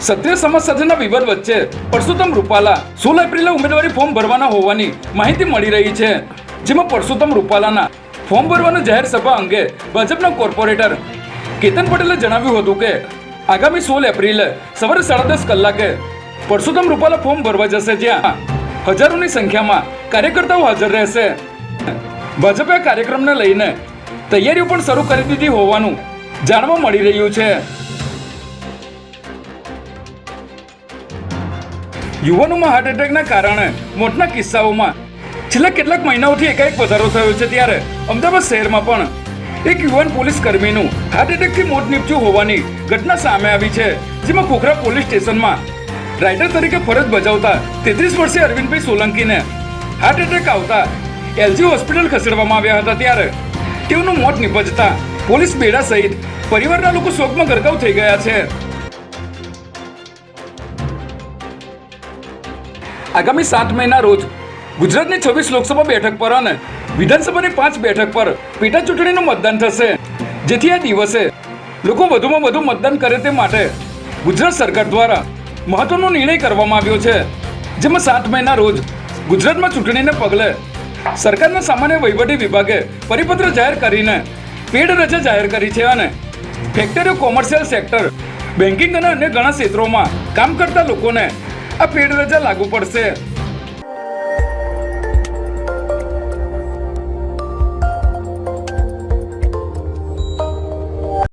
ક્ષત્રિય સમાજ સાથેના વિવાદ વચ્ચે પરસોત્તમ રૂપાલા 16 એપ્રિલે ઉમેદવારી ફોર્મ ભરવાના હોવાની માહિતી મળી રહી છે, જેમાં પરસોત્તમ રૂપાલાના ફોર્મ ભરવાની જાહેર સભા અંગે ભાજપના કોર્પોરેટર કેતન પટેલે જણાવ્યું હતું કે આગામી 16 એપ્રિલે સવારે 10:30 કલાકે પરસોત્તમ રૂપાલા ફોર્મ ભરવા જશે, જ્યાં હજારોની સંખ્યામાં કાર્યકર્તાઓ હાજર રહેશે. ભાજપે આ કાર્યક્રમને લઈને તૈયારીઓ પણ શરૂ કરી દીધી હોવાનું જાણવા મળી રહ્યું છે. યુવાનોમાં હાર્ટ એટેકના કારણે મોતના કિસ્સાઓમાં છેલ્લા કેટલાક મહિનાઓથી એકાએક વધારો થયો છે, ત્યારે અમદાવાદ શહેરમાં પણ એક યુવાન પોલીસ કર્મીનું હાર્ટ એટેકથી મોત નીપજ્યું હોવાની ઘટના સામે આવી છે, જેમાં ખોખરા પોલીસ સ્ટેશનમાં રાઇડર તરીકે ફરજ બજાવતા 33 વર્ષીય અરવિંદભાઈ સોલંકીને હાર્ટ એટેક આવતા એલજી હોસ્પિટલ ખસેડવામાં આવ્યા હતા, ત્યારે તેઓનું મોત નીપજતા પોલીસ બેડા સહિત પરિવારના લોકો શોકમાં ગરકાવ થઈ ગયા છે. આગામી 7 મેના રોજ ગુજરાતની 26 લોકસભા બેઠક પર અને વિધાનસભાની 5 બેઠક પર પેટા ચૂંટણીનું મતદાન થશે, જેથી આ દિવસે લોકો વધુમાં વધુ મતદાન કરે તે માટે ગુજરાત સરકાર દ્વારા મહત્વનો નિર્ણય કરવામાં આવ્યો છે, જેમાં 7 મેના રોજ ગુજરાતમાં ચૂંટણીને પગલે સરકારના સામાન્ય વહીવટી વિભાગે પરિપત્ર જાહેર કરીને પેડ રજા જાહેર કરી છે અને ફેક્ટરીઓ, કોમર્શિયલ સેક્ટર, બેન્કિંગ અને અન્ય ઘણા ક્ષેત્રોમાં કામ કરતા લોકોને આ પેડ રજા લાગુ પડશે.